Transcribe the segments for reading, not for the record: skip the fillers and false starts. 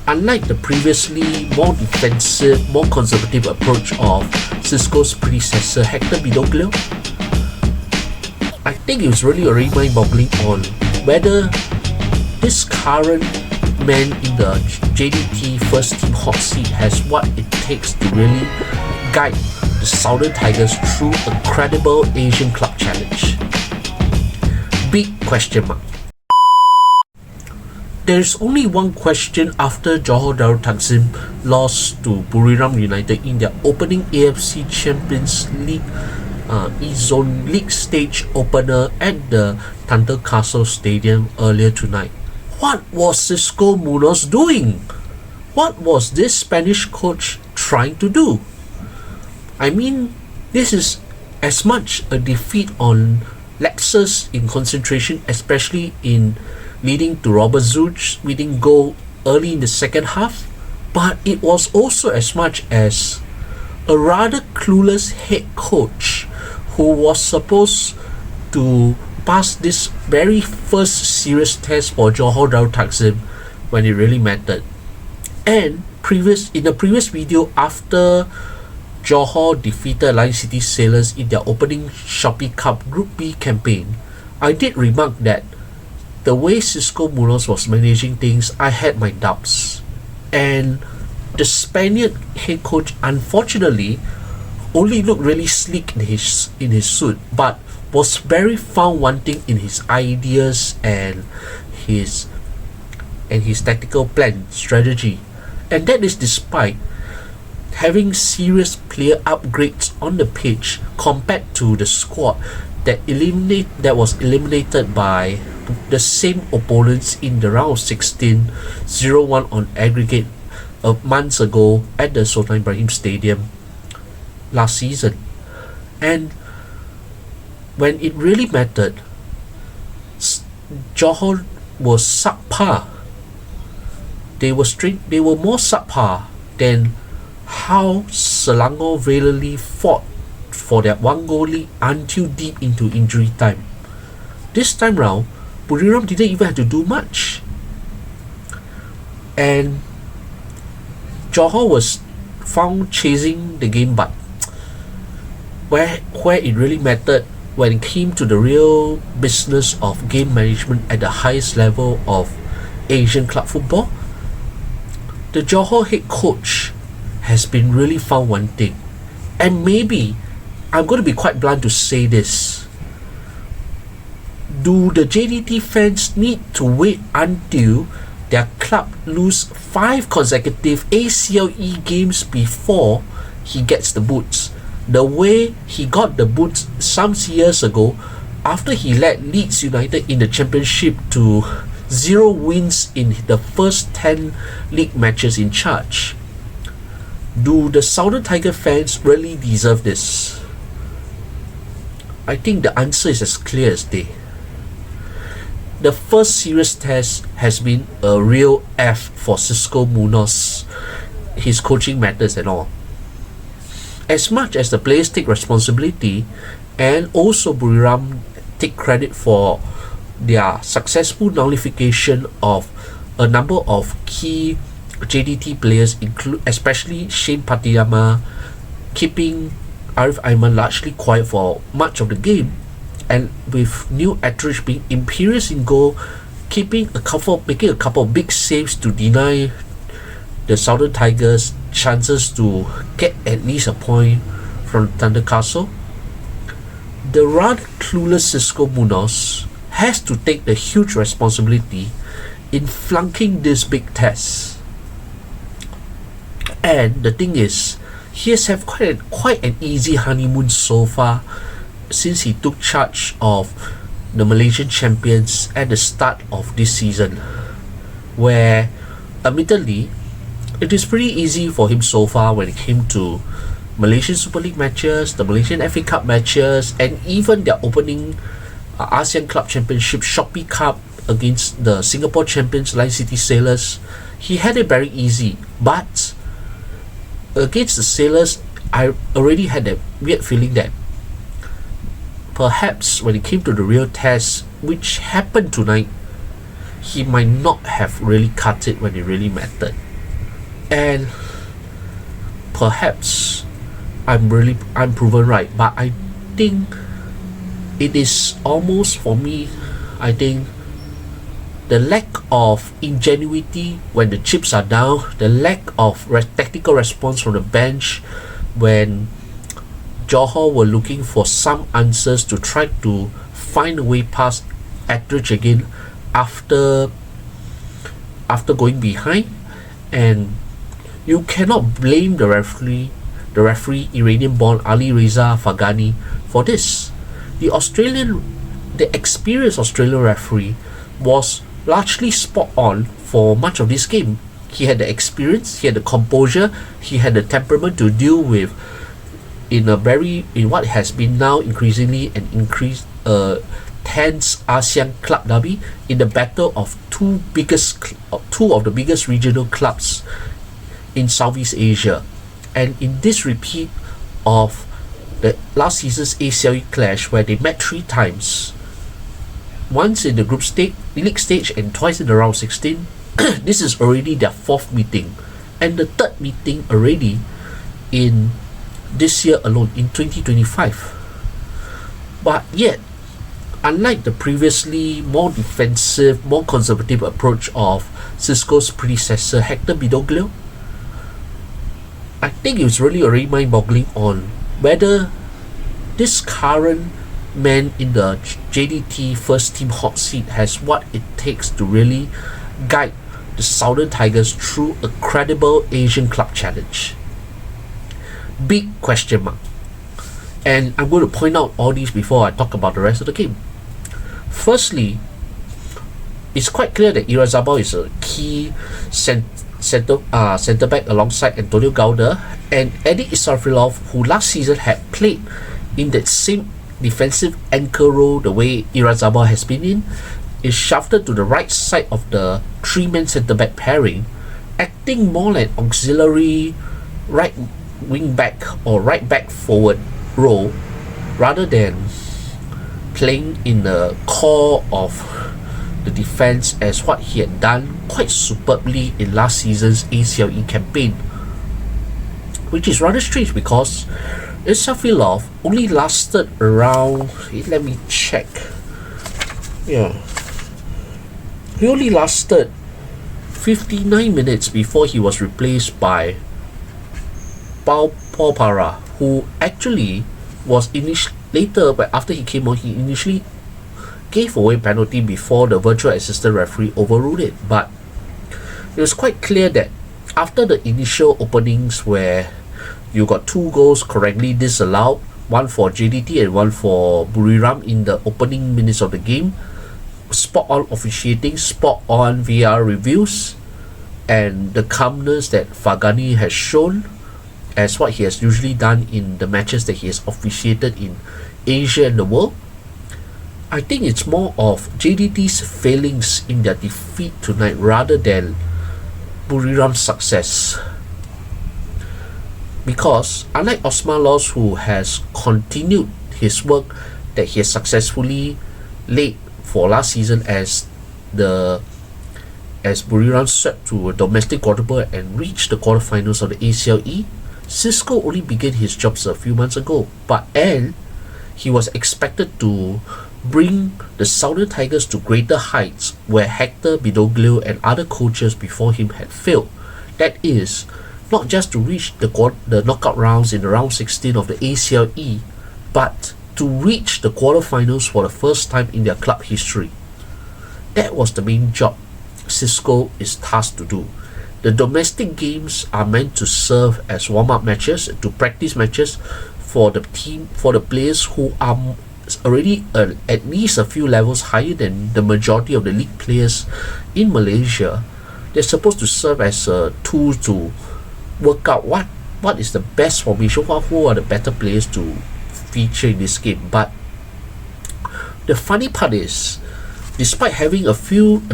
Unlike the previously more defensive, more conservative approach of Xisco's predecessor Hector Bidoglio, I think it was really already mind-boggling on whether this current man in the JDT first team hot seat has what it takes to really guide the Southern Tigers through a credible Asian Club challenge. Big question mark. There is only one question after Johor Darul Takzim lost to Buriram United in their opening AFC Champions League E-Zone League stage opener at the Thunder Castle Stadium earlier tonight. What was Xisco Munoz doing? What was this Spanish coach trying to do? I mean, this is as much a defeat on lapses in concentration, especially in leading to Robert Zut's winning goal early in the second half, but it was also as much as a rather clueless head coach who was supposed to pass this very first serious test for Johor Darul Takzim when it really mattered. And in the previous video, after Johor defeated Lion City Sailors in their opening Shopee Cup Group B campaign, I did remark that the way Xisco Munoz was managing things, I had my doubts. And the Spaniard head coach unfortunately only looked really sleek in his suit, but was very found wanting in his ideas and his tactical plan strategy. And that is despite having serious player upgrades on the pitch compared to the squad that was eliminated by the same opponents in the round of 16, 0-1 on aggregate months ago at the Sultan Ibrahim Stadium last season. And when it really mattered, Johor was subpar. They were more subpar than how Selangor valiantly fought for that one goal lead until deep into injury time. This time round, Buriram didn't even have to do much. And Johor was found chasing the game, but where it really mattered, when it came to the real business of game management at the highest level of Asian club football, the Johor head coach has been really found wanting. And maybe, I'm going to be quite blunt to say this, do the JDT fans need to wait until their club lose 5 consecutive ACLE games before he gets the boots? The way he got the boots some years ago after he led Leeds United in the championship to 0 wins in the first 10 league matches in charge. Do the Southern Tiger fans really deserve this? I think the answer is as clear as day. The first serious test has been a real F for Xisco Munoz, his coaching methods and all. As much as the players take responsibility and also Buriram take credit for their successful nullification of a number of key JDT players, especially Shane Patiyama, keeping Arif Aiman largely quiet for much of the game, and with Neil Attridge being imperious in goal, making a couple of big saves to deny the Southern Tigers chances to get at least a point from Thunder Castle. The rather clueless Xisco Munoz has to take the huge responsibility in flunking this big test. And the thing is, he has had quite an easy honeymoon so far since he took charge of the Malaysian champions at the start of this season, where admittedly it is pretty easy for him so far when it came to Malaysian Super League matches, the Malaysian FA Cup matches, and even their opening ASEAN Club Championship Shopee Cup against the Singapore champions Lion City Sailors. He had it very easy, but against the Sailors, I already had that weird feeling that perhaps when it came to the real test, which happened tonight, he might not have really cut it when it really mattered. And perhaps I'm proven right, but I think it is almost, for me, I think the lack of ingenuity when the chips are down, the lack of tactical response from the bench when Johor were looking for some answers to try to find a way past Attridge again after going behind. And you cannot blame the referee Iranian born Ali Reza Fagani for this. The experienced Australian referee was largely spot on for much of this game. He had the experience, he had the composure, he had the temperament to deal with in what has been now increasingly an tense ASEAN club derby, in the battle of two of the biggest regional clubs in Southeast Asia. And in this repeat of the last season's ACLE clash, where they met 3 times, once in the league stage and twice in the round 16, this is already their 4th meeting, and the 3rd meeting already in this year alone, in 2025. But yet, unlike the previously more defensive, more conservative approach of Xisco's predecessor Hector Bidoglio, I think it's really already mind-boggling on whether this current man in the JDT first team hot seat has what it takes to really guide the Southern Tigers through a credible Asian club challenge. Big question mark. And I'm going to point out all these before I talk about the rest of the game. Firstly, it's quite clear that Irazabal is a key centre back alongside Antonio Gauda, and Eddie Isarfilov, who last season had played in that same defensive anchor role the way Irazabal has been in, is shafted to the right side of the 3-man centre back pairing, acting more like auxiliary right wing back or right back forward role rather than playing in the core of the defense as what he had done quite superbly in last season's ACLE campaign. Which is rather strange because Isafilov only lasted around, let me check. Yeah. He only lasted 59 minutes before he was replaced by Paul Para, who actually was later, but after he came on, he initially gave away penalty before the virtual assistant referee overruled it. But it was quite clear that after the initial openings where you got 2 goals correctly disallowed, one for JDT and one for Buriram in the opening minutes of the game, spot on officiating, spot on VAR reviews, and the calmness that Fagani has shown as what he has usually done in the matches that he has officiated in Asia and the world. I think it's more of JDT's failings in their defeat tonight rather than Buriram's success. Because unlike Osman Laws, who has continued his work that he has successfully laid for last season as Buriram swept to a domestic quadruple and reached the quarterfinals of the ACLE, Xisco only began his jobs a few months ago, and he was expected to bring the Southern Tigers to greater heights where Hector Bidoglio and other coaches before him had failed. That is, not just to reach the knockout rounds in the round 16 of the ACLE, but to reach the quarterfinals for the first time in their club history. That was the main job Xisco is tasked to do. The domestic games are meant to serve as warm-up matches, to practice matches for the team, for the players who are already at least a few levels higher than the majority of the league players in Malaysia. They're supposed to serve as a tool to work out what is the best formation, who are the better players to feature in this game. But the funny part is, despite having a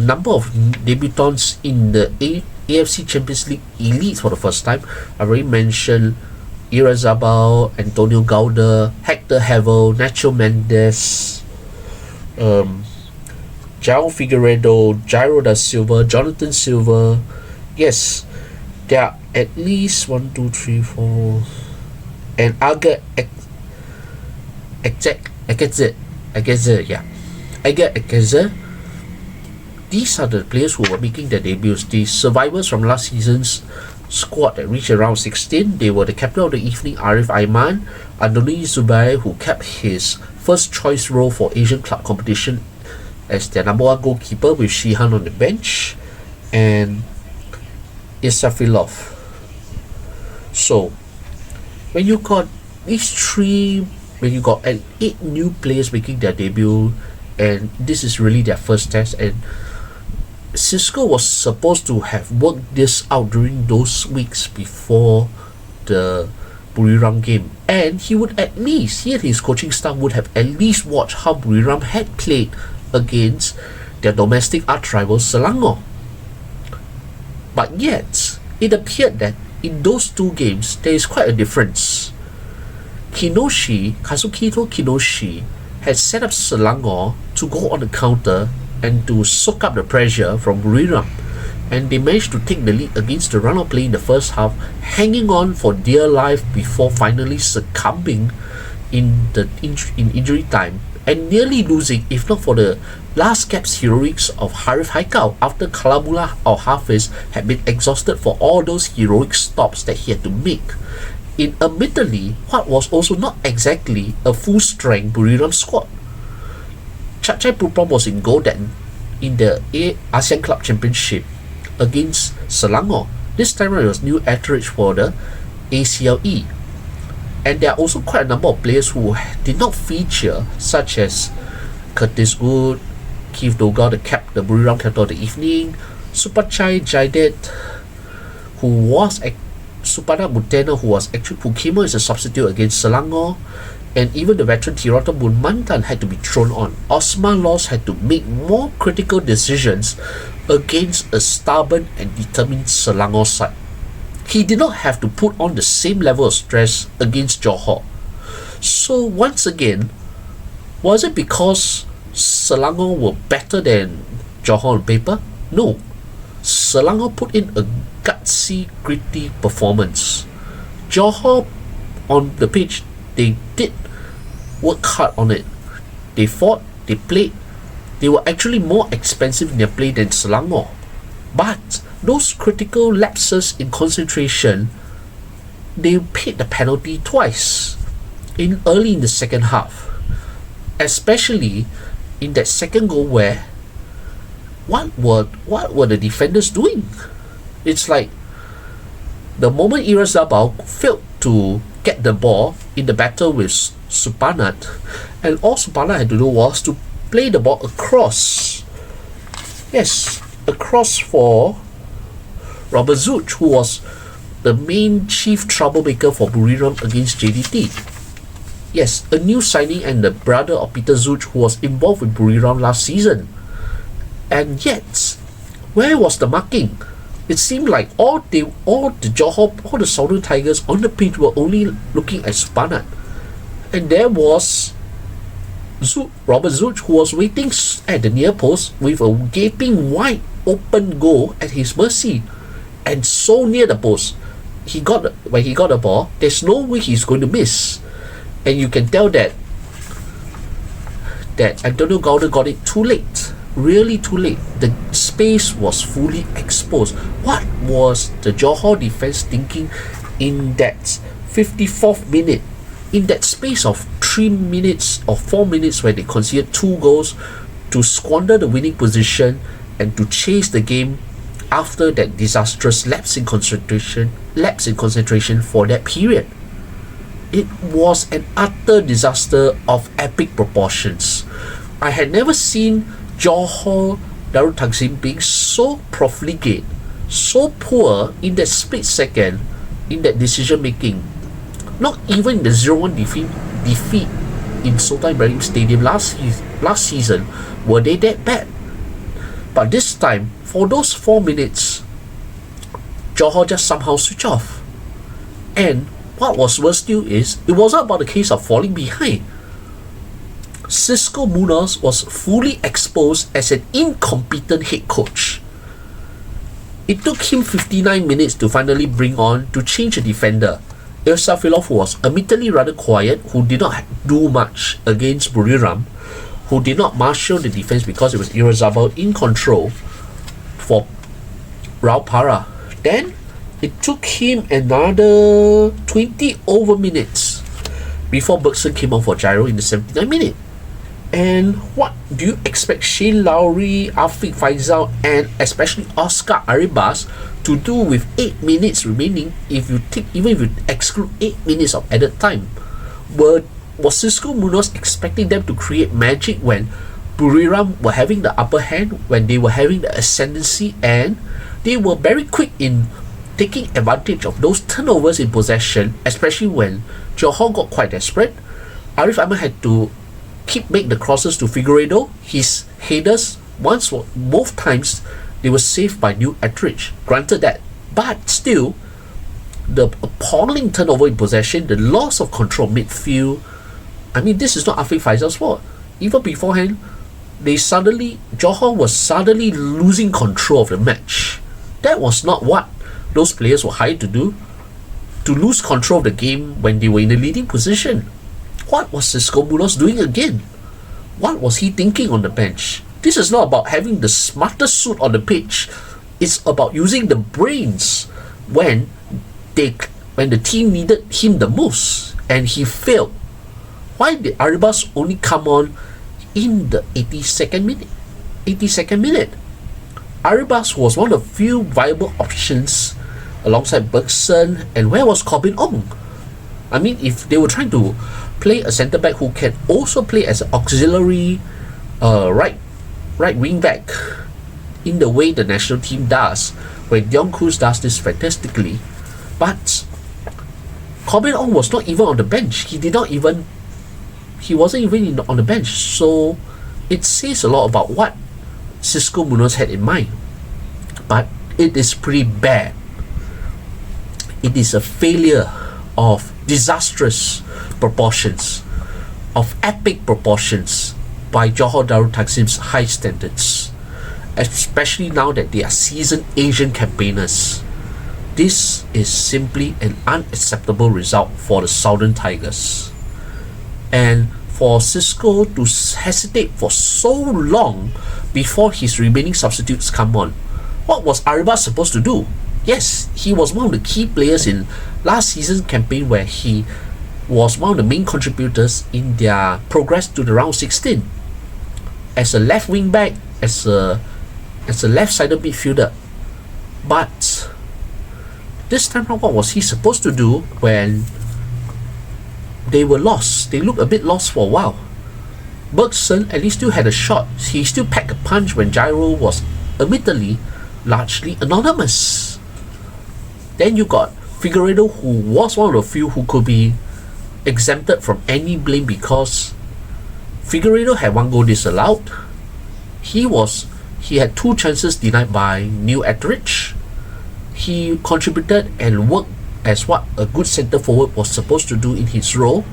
number of debutants in the AFC Champions League Elite for the first time, I already mentioned Irazabal, Antonio Gauda, Hector Havel, Nacho Mendes, João Figueiredo, Jairo da Silva, Jonathan Silva. Yes, there are at least 1, 2, 3, 4, and Aga Agaze. These are the players who were making their debuts. The survivors from last season's squad that reached around 16. They were the captain of the evening, Arif Aiman, Andoni Zubair, who kept his first choice role for Asian club competition as their number one goalkeeper with Shihan on the bench, and Isafilov. So when you got when you got 8 new players making their debut, and this is really their first test, and Xisco was supposed to have worked this out during those weeks before the Buriram game, and he and his coaching staff would have at least watched how Buriram had played against their domestic arch rival Selangor. But yet, it appeared that in those 2 games, there is quite a difference. Kazukito Kinoshi had set up Selangor to go on the counter and to soak up the pressure from Buriram, and they managed to take the lead against the run of play in the first half, hanging on for dear life before finally succumbing in injury time and nearly losing, if not for the last gasp heroics of Harith Haikal after Kalamullah or Hafiz had been exhausted for all those heroic stops that he had to make in admittedly what was also not exactly a full-strength Buriram squad. Chachai Pupram was in goal then in the ASEAN Club Championship against Selangor. This time around it was new Etheridge for the ACLE. And there are also quite a number of players who did not feature, such as Curtis Wood, Keith Dogal, the Buriram captain of the evening, Supachai Jaidet, Supada Mutena, who came on as a substitute against Selangor, and even the veteran Tirota Mantan had to be thrown on. Osman Laws had to make more critical decisions against a stubborn and determined Selangor side. He did not have to put on the same level of stress against Johor. So once again, was it because Selangor were better than Johor on paper? No. Selangor put in a gutsy, gritty performance. Johor on the pitch, they did work hard on it. They fought, they played. They were actually more expensive in their play than Selangor. But those critical lapses in concentration, they paid the penalty twice early in the second half, especially in that second goal where what were the defenders doing? It's like the moment Irazabal failed to get the ball in the battle with Supanat, and all Supanat had to do was to play the ball across for Robert Zuch, who was the main chief troublemaker for Buriram against JDT. Yes, a new signing and the brother of Peter Zuch, who was involved with Buriram last season. And yet, where was the marking? It seemed like all the Johor, all the Southern Tigers on the pitch were only looking at Supanat. And there was Robert Zuch, who was waiting at the near post with a gaping wide open goal at his mercy, and so near the post. When he got the ball, there's no way he's going to miss, and you can tell that Antonio Gauder got it too late, really too late. The space was fully exposed. What was the Johor defense thinking in that 54th minute? In that space of 3 minutes or 4 minutes where they conceded 2 goals, to squander the winning position and to chase the game after that disastrous lapse in concentration for that period. It was an utter disaster of epic proportions. I had never seen Johor Darul Takzim being so profligate, so poor in that split second in that decision making. Not even the 0-1 defeat in Sultan Ibrahim Stadium last season were they that bad. But this time, for those 4 minutes, Johor just somehow switched off. And what was worse still is, it wasn't about the case of falling behind. Xisco Munoz was fully exposed as an incompetent head coach. It took him 59 minutes to finally bring on to change a defender. Irsafilov was admittedly rather quiet, who did not do much against Buriram, who did not marshal the defense because it was Irazabal in control for Raul Para. Then it took him another 20 over minutes before Bergson came on for Gyro in the 79th minute. And what do you expect Shane Lowry, Afiq Faisal, and especially Oscar Arribas to do with 8 minutes remaining even if you exclude 8 minutes of added time? Was Xisco Munoz expecting them to create magic when Buriram were having the upper hand, when they were having the ascendancy, and they were very quick in taking advantage of those turnovers in possession, especially when Johor got quite desperate? Arif Ahmed had to make the crosses to Figueiredo. His headers, both times, they were saved by New Etheridge. Granted that, but still, the appalling turnover in possession, the loss of control midfield. I mean, this is not Afiq Faisal's fault. Even beforehand, Johor was suddenly losing control of the match. That was not what those players were hired to do, to lose control of the game when they were in a leading position. What was Xisco Munoz doing again? What was he thinking on the bench? This is not about having the smartest suit on the pitch. It's about using the brains when the team needed him the most, and he failed. Why did Arribas only come on in the 82nd minute? Arribas was one of the few viable options alongside Bergson, and where was Corbin Ong? I mean, if they were trying to play a centre back who can also play as an auxiliary right wing back in the way the national team does, where Dion Cruz does this fantastically, but Corbin Ong was not even on the bench. He wasn't even on the bench. So it says a lot about what Xisco Munoz had in mind. But it is pretty bad. It is a failure of disastrous proportions, of epic proportions by Johor Darul Takzim's high standards, especially now that they are seasoned Asian campaigners. This is simply an unacceptable result for the Southern Tigers. And for Xisco to hesitate for so long before his remaining substitutes come on, what was Arribas supposed to do? Yes, he was one of the key players in last season's campaign, where he was one of the main contributors in their progress to the round 16 as a left wing back, as a left-sided midfielder. But this time around, what was he supposed to do when they were lost? They looked a bit lost for a while. Bergson at least still had a shot. He still packed a punch when Gyro was admittedly largely anonymous. Then you got Figueiredo, who was one of the few who could be exempted from any blame, because Figueiredo had one goal disallowed. He had 2 chances denied by New Etheridge. He contributed and worked as what a good centre forward was supposed to do in his role,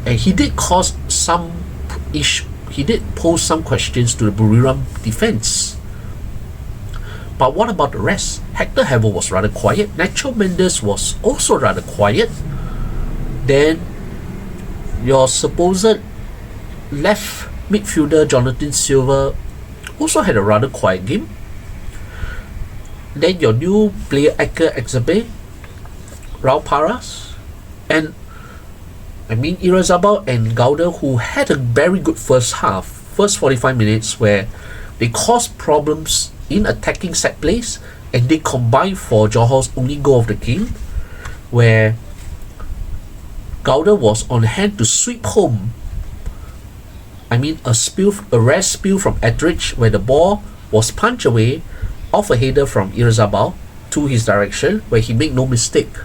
and he did pose some questions to the Buriram defence. But what about the rest? Hector Havel was rather quiet. Nacho Mendes was also rather quiet. Then your supposed left midfielder Jonathan Silva also had a rather quiet game. Then your new player Eka Exabe, Raul Paras, and Irazabal and Gauda, who had a very good first 45 minutes, where they caused problems in attacking set plays, and they combined for Johor's only goal of the game, where Gauda was on hand to sweep home a rare spill from Etheridge, where the ball was punched away off a header from Irazabal to his direction, where he made no mistake.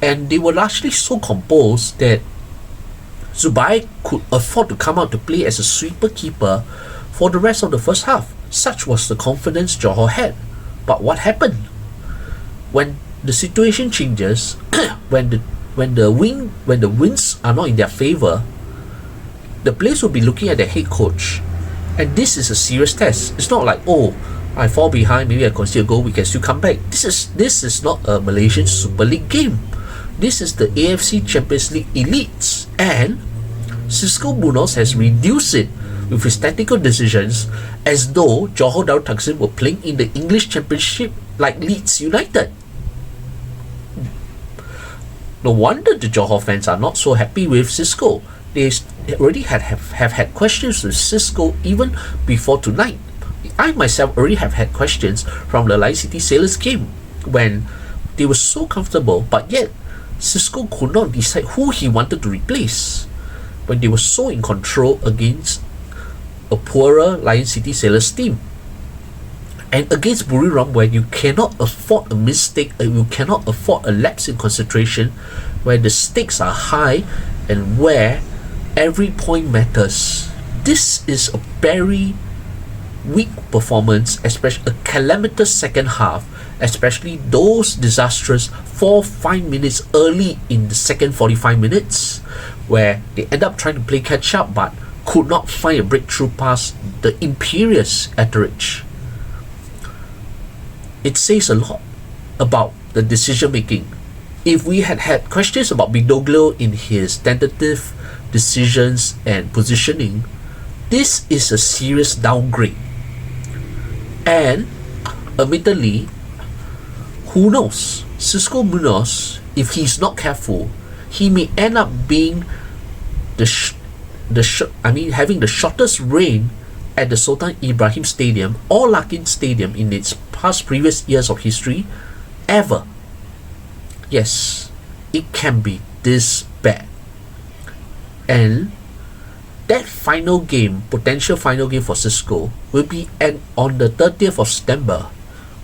And they were largely so composed that Zubair could afford to come out to play as a sweeper keeper for the rest of the first half. Such was the confidence Johor had. But what happened? When the situation changes, when the winds are not in their favour, the players will be looking at their head coach. And this is a serious test. It's not like, I fall behind, maybe I concede a goal, we can still come back. This is not a Malaysian Super League game. This is the AFC Champions League elites, and Xisco Munoz has reduced it with his tactical decisions as though Johor Darul Takzim were playing in the English Championship like Leeds United. No wonder the Johor fans are not so happy with Xisco. They already have had questions with Xisco even before tonight. I myself already have had questions from the Lion City Sailors game when they were so comfortable, but yet Xisco could not decide who he wanted to replace when they were so in control against a poorer Lion City Sailors team. And against Buriram, where you cannot afford a mistake, you cannot afford a lapse in concentration, where the stakes are high and where every point matters. This is a very weak performance, especially a calamitous second half, especially those disastrous 4-5 minutes early in the second 45 minutes, where they end up trying to play catch up but could not find a breakthrough past the imperious Etheridge. It says a lot about the decision making. If we had had questions about Bidoglio in his tentative decisions and positioning, this is a serious downgrade. And admittedly, who knows, Xisco Munoz, if he's not careful, he may end up being having the shortest reign at the Sultan Ibrahim Stadium or Larkin Stadium in its previous years of history ever. Yes, it can be this bad. And that potential final game for Xisco will be on the 30th of September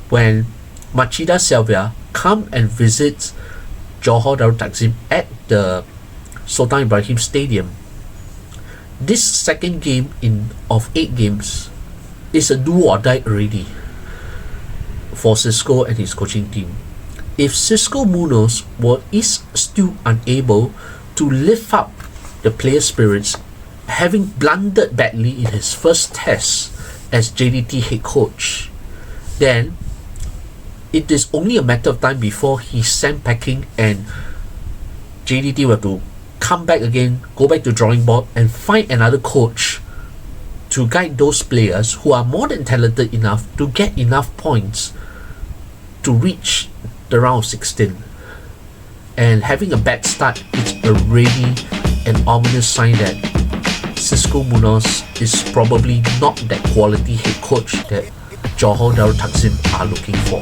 when Machida Selvia come and visit Johor Darul Takzim at the Sultan Ibrahim Stadium. This second game of 8 games is a do or die already for Xisco and his coaching team. If Xisco Munoz is still unable to lift up the player spirits, having blundered badly in his first test as JDT head coach, then it is only a matter of time before he's sent packing and JDT will have to come back again, go back to drawing board and find another coach to guide those players who are more than talented enough to get enough points to reach the round of 16. And having a bad start is already an ominous sign that Xisco Munoz is probably not that quality head coach that Johor Darul Takzim are looking for.